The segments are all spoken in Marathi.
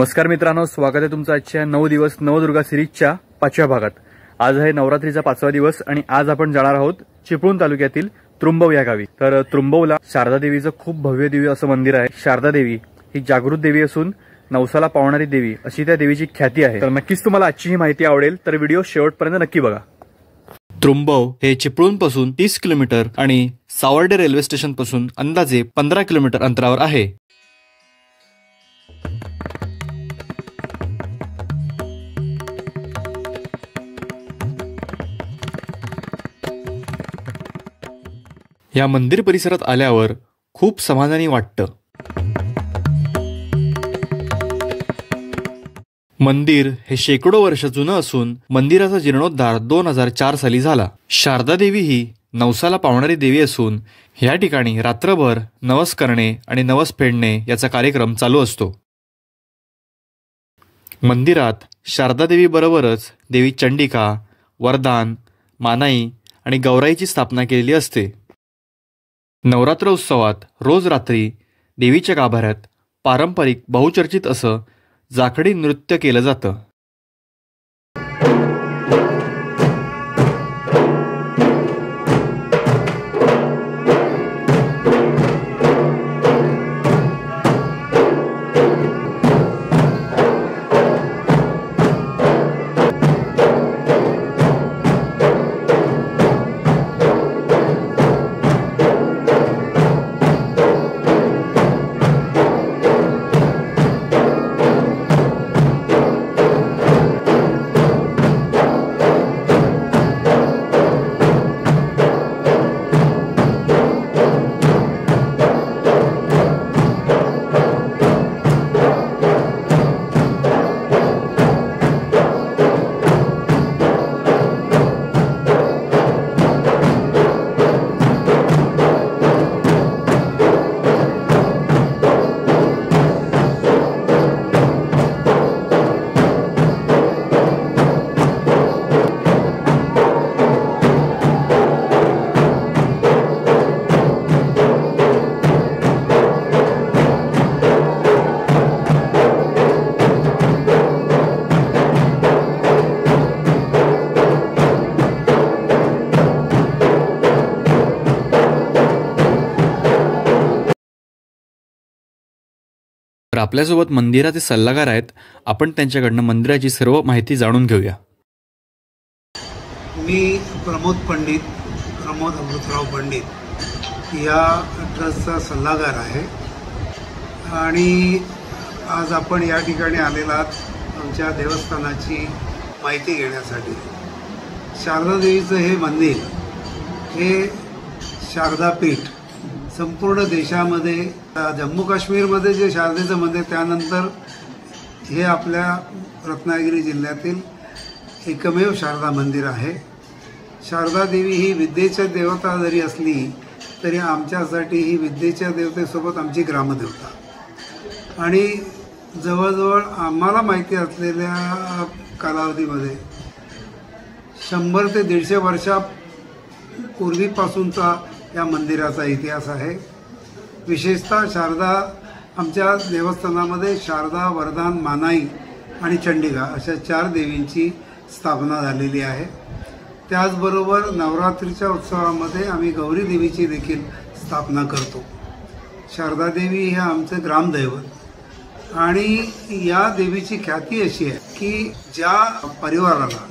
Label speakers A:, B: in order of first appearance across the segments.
A: नमस्कार मित्रांनो, स्वागत आहे तुमचं आजच्या 9 दिवस नवदुर्गा सिरीजच्या 5व्या भागात। आज आहे नवरात्रीचा 5वा दिवस आणि आज आपण जाणार आहोत चिपळूण तालुक्यातील त्रुंबव या गावी। तर त्रुंबवला शारदा देवीचं खूप भव्य दिव्य असं मंदिर आहे। शारदा देवी ही जागृत देवी असून नवसाला पावणारी देवी अशी त्या देवीची ख्याती आहे। तर नक्कीच तुम्हाला आजची ही माहिती आवडेल, तर व्हिडिओ शेवटपर्यंत नक्की बघा। त्रुंबव हे चिपळूण पासून 30 किलोमीटर आणि सावर्डे रेल्वे स्टेशन पासून अंदाजे 15 किलोमीटर अंतरावर आहे। या मंदिर परिसरात आल्यावर खूप समाधानी वाटतं। मंदिर हे शेकडो वर्ष जुनं असून मंदिराचा जीर्णोद्धार 2004 साली झाला। शारदा देवी ही नवसाला पावणारी देवी असून या ठिकाणी रात्रभर नवस करणे आणि नवस फेडणे याचा कार्यक्रम चालू असतो। मंदिरात शारदा देवी बरोबरच देवी चंडिका, वरदान, मानाई आणि गौराईची स्थापना केलेली असते। नवरात्र उत्सवात रोज रात्री देवीच्या गाभाऱ्यात पारंपरिक बहुचर्चित असं जाखडी नृत्य केलं जातं। तर आपल्यासोबत मंदिराचे सल्लागार आहेत, आपण त्यांच्याकडनं मंदिराची सर्व माहिती जाणून घेऊया।
B: मी प्रमोद अमृतराव पंडित या ट्रस्टचा सल्लागार आहे आणि आज आपण या ठिकाणी आलेला आहात आमच्या देवस्थानाची माहिती घेण्यासाठी। शारदा देवीचं हे मंदिर हे शारदापीठ संपूर्ण देशामध्ये, जम्मू काश्मीरमध्ये जे शारदेचं मंदिर, त्यानंतर हे आपल्या रत्नागिरी जिल्ह्यातील एकमेव शारदा मंदिर आहे। शारदा देवी ही विद्येच्या देवता जरी असली तरी आमच्यासाठी ही विद्येच्या देवतेसोबत आमची ग्रामदेवता आणि जवळजवळ आम्हाला माहिती असलेल्या कालावधीमध्ये 100 ते 150 वर्षापूर्वीपासूनचा या मंदिराचा इतिहास आहे। विशेषतः शारदा, आमच्या देवस्थानामध्ये शारदा, वरदान, मानाई आणि चंडिका अशा 4 देवींची स्थापना झालेली आहे। त्याचबरोबर नवरात्रीच्या उत्सवामध्ये आम्ही गौरी देवीची देखील स्थापना करतो। शारदा देवी हे आमचं ग्रामदैवत आणि या देवीची ख्याती अशी आहे की ज्या परिवाराला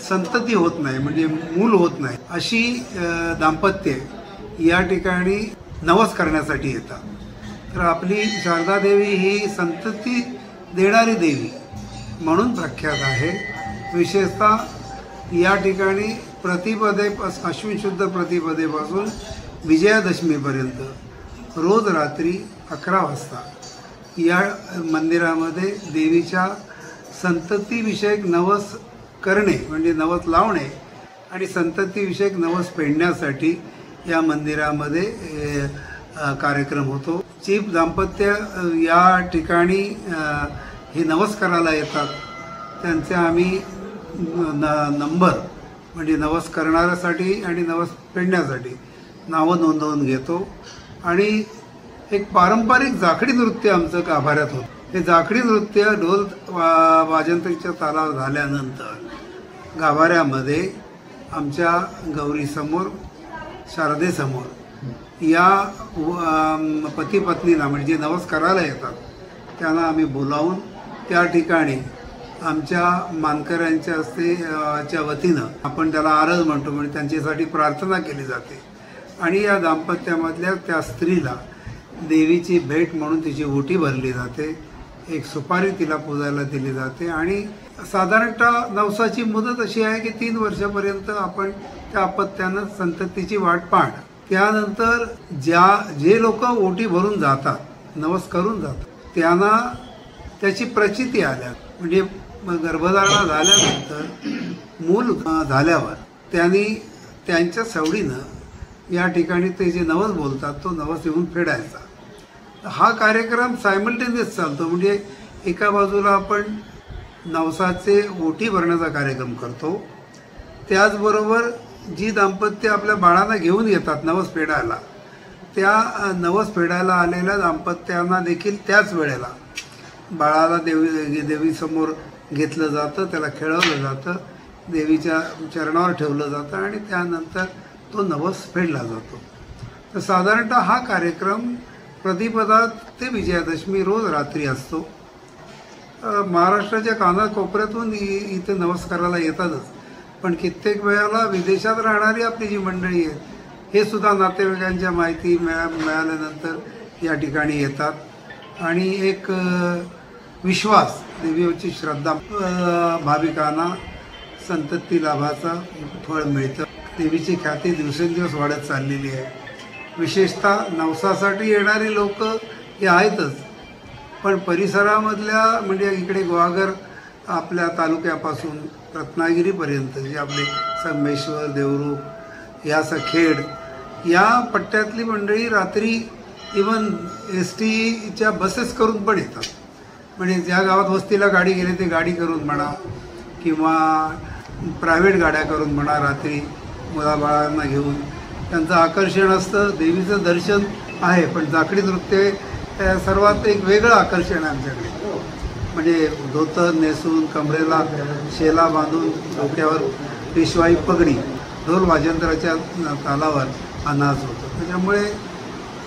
B: संतती होत नाही, म्हणजे मूल होत नाही, अशी दाम्पत्य या ठिकाणी नवस करण्यासाठी येतात। तर आपली शारदा देवी ही संतती देणारी देवी म्हणून प्रख्यात आहे। विशेषतः या ठिकाणी अश्विन शुद्ध प्रतिपदेपासून विजयादशमीपर्यंत रोज रात्री 11 वाजता या मंदिरामध्ये देवीच्या संततीविषयक नवस करणे, म्हणजे नवस लावणे आणि संततीविषयक नवस फेडण्यासाठी या मंदिरामध्ये कार्यक्रम होतो। चीप दाम्पत्य या ठिकाणी हे नवस करायला येतात, त्यांचे आम्ही नंबर, म्हणजे नवस करणाऱ्यासाठी आणि नवस फेडण्यासाठी नावं नोंदवून घेतो आणि एक पारंपरिक जाखडी नृत्य आमचं गाभाऱ्यात होतं। हे जाखडी नृत्य ढोल वाजंत्रीच्या तालावर झाल्यानंतर गाभाऱ्यामध्ये आमच्या गौरीसमोर, शारदेसमोर या पती पत्नीला म्हणजे जे नवस करायला येतात त्यांना आम्ही बोलावून त्या ठिकाणी आमच्या मानकऱ्यांच्या च्या वतीनं आपण त्याला आरज म्हणतो, म्हणजे त्यांच्यासाठी प्रार्थना केली जाते आणि या दाम्पत्यामधल्या त्या स्त्रीला देवीची भेट म्हणून तिची ओटी भरली जाते, एक सुपारी तिला पूजायला दिली जाते आणि साधारणतः नवसाची मुदत अशी आहे की 3 वर्षापर्यंत आपण त्या अपत्यानं संततीची वाट पाहणं. त्यानंतर जे लोक ओटी भरून जातात, नवस करून जातात, त्यांना त्याची प्रचिती आल्या म्हणजे गर्भधारणा झाल्यानंतर मूल झाल्यावर त्यांनी त्यांच्या सवडीनं या ठिकाणी ते जे नवस बोलतात तो नवस येऊन फेडायचा. हा कार्यक्रम सायमल्टेनियस चालतो, म्हणजे एका बाजूला आपण नवसाचे ओटी भरण्याचा कार्यक्रम करतो, त्याचबरोबर जी दाम्पत्य आपल्या बाळांना घेऊन येतात नवस फेडायला, त्या नवस फेडायला आलेल्या दाम्पत्यांना देखील त्याच वेळेला बाळाला देवीसमोर घेतलं जातं, त्याला खेळवलं जातं, देवीच्या चरणावर ठेवलं जातं आणि त्यानंतर तो नवस फेडला जातो. तर साधारणतः हा कार्यक्रम प्रतिपदा ते विजयादशमी रोज रात्री असतो. महाराष्ट्राच्या कानाकोपऱ्यातून इथे नवस करायला येतातच, पण कित्येक वेळेला विदेशात राहणारी आपली जी मंडळी आहेत हे सुद्धा नातेवाईकांच्या माहिती मिळाल्यानंतर या ठिकाणी येतात आणि एक विश्वास, देवीची श्रद्धा, भाविकांना संतती लाभाचा फळ मिळतं. देवीची ख्याती दिवसेंदिवस वाढत चाललेली आहे. विशेषतः नवसासाठी येणारी लोक हे आहेतच, पण परिसरामधल्या म्हणजे इकडे गुहागर आपल्या तालुक्यापासून रत्नागिरीपर्यंत जे आपले संगमेश्वर, देवरूख, या खेड या पट्ट्यातली मंडळी रात्री इवन STच्या बसेस करून पण येतात. म्हणजे ज्या गावात वस्तीला गाडी गेली ते गाडी करून म्हणा किंवा प्रायव्हेट गाड्या करून म्हणा, रात्री मुलाबाळांना घेऊन त्यांचं आकर्षण असतं. देवीचं दर्शन आहे, पण जाखडी नृत्य सर्वात एक वेगळं आकर्षण आहे आमच्याकडे. म्हणजे धोतर नेसून, कमरेला शेला बांधून, डोक्यावर पेशवाई पगडी, ढोल वाजंत्राच्या तालावर हा नाच होतो. त्याच्यामुळे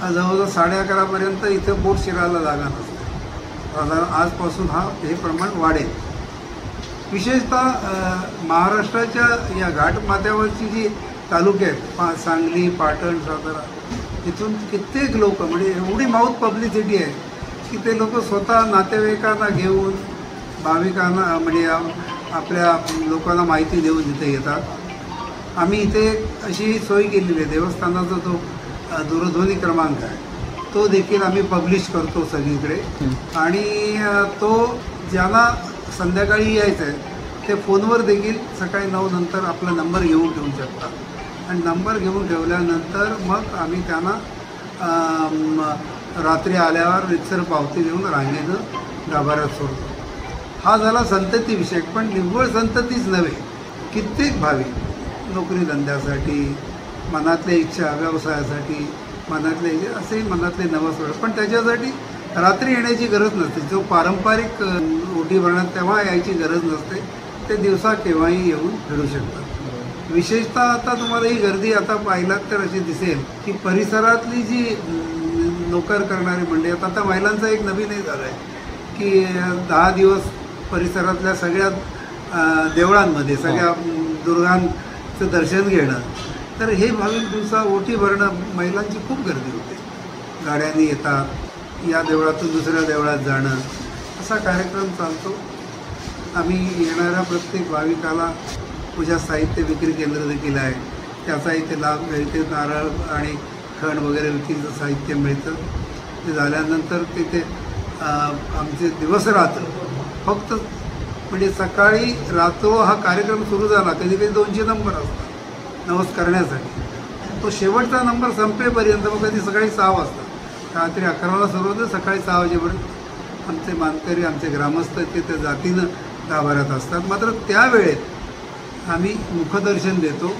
B: जवळजवळ 11:30पर्यंत इथं बोट शिरायला जागा नसते. साधारण आजपासून हे प्रमाण वाढेल. विशेषतः महाराष्ट्राच्या या घाटमाथ्यावरची जी तालुके आहेत, सांगली, पाटण, सातारा, इथून कित्येक लोक, म्हणजे एवढी माउथ पब्लिसिटी आहे की ते लोक स्वतः नातेवाईकांना घेऊन, भाविकांना म्हणजे आपल्या लोकांना माहिती देऊन इथे येतात. आम्ही इथे अशी सोय केलेली आहे, देवस्थानाचा जो दूरध्वनी क्रमांक आहे तो देखील आम्ही पब्लिश करतो सगळीकडे आणि तो ज्यांना संध्याकाळी यायचं आहे ते फोनवर देखील सकाळी 9 नंतर आपला नंबर घेऊन ठेवू शकतात आणि नंबर घेऊन ठेवल्यानंतर मग आम्ही त्यांना रात्री आल्यावर रितसर पावती देऊन रांगेनं गाभाऱ्यात सोडतो. हा झाला संतती विषयक, पण निव्वळ संततीच नव्हे, कित्येक भाविक नोकरी धंद्यासाठी, मनातल्या इच्छा व्यवसायासाठी, मनातले नवस, पण त्याच्यासाठी रात्री येण्याची गरज नसते. जो पारंपरिक ओटी भरण्यात तेव्हा यायची गरज नसते, ते दिवसा केव्हाही येऊन फिरू शकतात. विशेषतः आता तुम्हाला ही गर्दी आता पाहिलात तर अशी दिसेल की परिसरातली जी नोकर करणारी मंडळी, आता महिलांचा एक नवीन हे झालं आहे की 10 दिवस परिसरातल्या सगळ्या देवळांमध्ये सगळ्या दुर्गांचं दर्शन घेणं. तर हे भाविक दिवसा ओटी भरणं, महिलांची खूप गर्दी होते. गाड्यांनी येतात, या देवळातून दुसऱ्या देवळात जाणं, असा कार्यक्रम चालतो. आम्ही येणाऱ्या प्रत्येक भाविकाला पूजा साहित्य विक्री केंद्र देखील आहे, त्याचा इथे लाभ मिळते. नारळ आणि खण वगैरे विक्रीचं साहित्य मिळतं. ते झाल्यानंतर तिथे आमचे दिवस रात्र फक्त म्हणजे सकाळी रात्र हा कार्यक्रम सुरू झाला, कधी कधी 200 नंबर असतात नवस करण्यासाठी. तो शेवटचा नंबर संपेपर्यंत, मग कधी सकाळी 6 वाजता, रात्री 11ला सुरू होतं, सकाळी 6 वाजेपर्यंत आमचे मानकरी, आमचे ग्रामस्थ ते त्या जातीनं गाभाऱ्यात असतात. मात्र त्यावेळेत आम्ही मुखदर्शन देतो,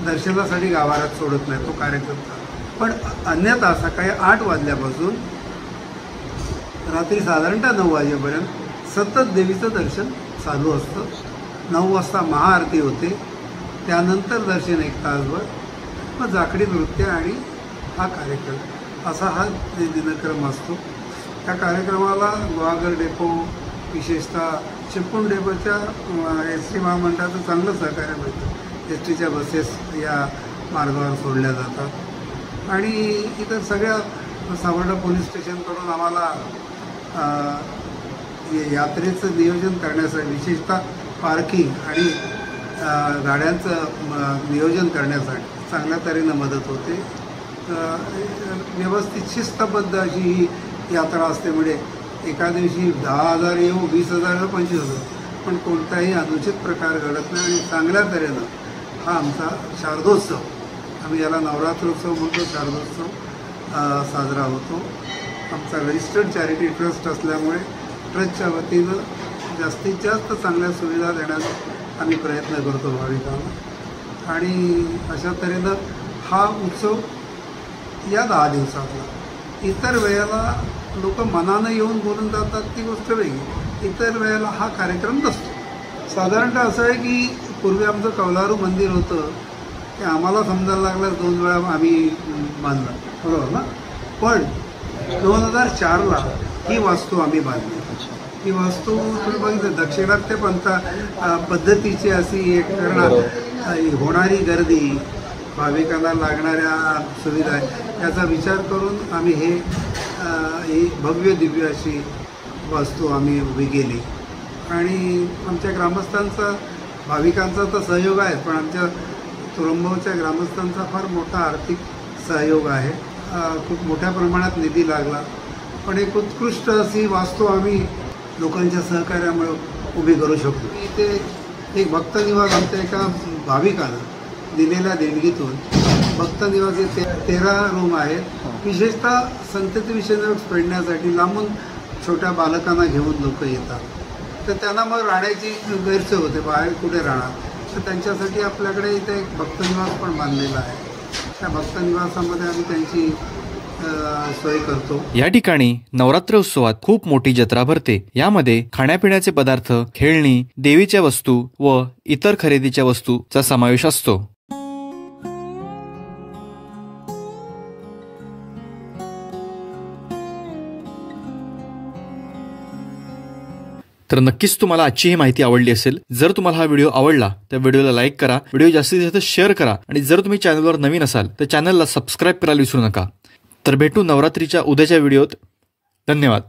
B: दर्शनासाठी गाभाऱ्यात सोडत नाही तो कार्यक्रम. पण अन्यथा सकाळी 8 वाजल्यापासून रात्री साधारणतः 9 वाजेपर्यंत सतत देवीचं दर्शन चालू असतं. 9 वाजता महाआरती होते, त्यानंतर दर्शन 1 तासभर, मग जाखडी नृत्य आणि हा कार्यक्रम, असा हा दिनक्रम असतो. त्या कार्यक्रमाला गुहागर डेपो, विशेषतः चिपळूण डेपोच्या एस.टी. महामंडळाचं चांगलं सहकार्य मिळतं. एस.टीच्या बसेस या मार्गावर सोडल्या जातात आणि इतर सगळ्या सावर्डा पोलीस स्टेशनकडून आम्हाला यात्रेचं नियोजन करण्यासाठी, विशेषतः पार्किंग आणि गाड्यांचं नियोजन करण्यासाठी चांगल्या तऱ्हेनं मदत होते. व्यवस्थित शिस्तबद्ध अशी ही यात्रा असते. म्हणजे एका दिवशी 10,000 येऊ, 20,000 येऊ, 25,000, पण कोणताही अनुचित प्रकार घडत नाही आणि चांगल्या तऱ्हेनं हा आमचा शारदोत्सव, आम्ही याला नवरात्रोत्सव म्हणतो, शारदोत्सव साजरा होतो. आमचा रजिस्टर्ड चॅरिटी ट्रस्ट असल्यामुळे ट्रस्टच्या वतीनं जास्तीत जास्त चांगल्या सुविधा देण्याचा आम्ही प्रयत्न करतो भाविकांना. आणि अशा तऱ्हेनं हा उत्सव या 10 दिवसातला. इतर वेळेला लोक मनानं येऊन बोलून जातात ती गोष्ट वेगळी, इतर वेळेला हा कार्यक्रम नसतो. साधारणतः असं आहे की पूर्वी आमचं कौलारू मंदिर होतं, ते आम्हाला समजायला लागलं 2 वेळा आम्ही बांधलं, बरोबर ना. पण 2004ला ही वास्तू आम्ही बांधली. ही वास्तू तुम्ही बघितलं, दक्षिणात्य पद्धतीची अशी एक होणारी गर्दी, भाविकांना लागणाऱ्या सुविधा याचा विचार करून आम्ही ही भव्य दिव्य अशी वास्तू आम्ही उभी केली. आणि आमच्या ग्रामस्थांचा, भाविकांचा तर सहयोग आहे, पण आमच्या तुरंबवच्या ग्रामस्थांचा फार मोठा आर्थिक सहयोग आहे. खूप मोठ्या प्रमाणात निधी लागला, पण एक उत्कृष्ट अशी वास्तू आम्ही लोकांच्या सहकार्यामुळे उभी करू शकतो. इथे एक भक्तनिवास आमच्या एका भाविकानं दिलेल्या देणगीतून भक्तनिवास हे 13 रूम आहेत. विशेषतः संतती विषय पेडण्यासाठी लांबून छोट्या बालकांना घेऊन लोक येतात, तर त्यांना मग राहण्याची गैरसोय होते, बाहेर कुठे राहणार, तर त्यांच्यासाठी आपल्याकडे इथे एक भक्तनिवास पण बांधलेला आहे. त्या भक्तनिवासामध्ये आम्ही त्यांची सोय करतो.
A: या ठिकाणी नवरात्र उत्सवात खूप मोठी जत्रा भरते. यामध्ये खाण्यापिण्याचे पदार्थ, खेळणी, देवीच्या वस्तू व इतर खरेदीच्या वस्तूचा समावेश असतो. तर नक्कीच तुम्हाला आजची ही माहिती आवडली असेल. जर तुम्हाला हा व्हिडिओ आवडला तर व्हिडिओला लाईक करा, व्हिडिओ जास्तीत जास्त शेअर करा आणि जर तुम्ही चॅनलवर नवीन असाल तर चॅनलला सबस्क्राईब करायला विसरू नका. तर भेटू नवरात्रीच्या उद्याच्या व्हिडिओत. धन्यवाद.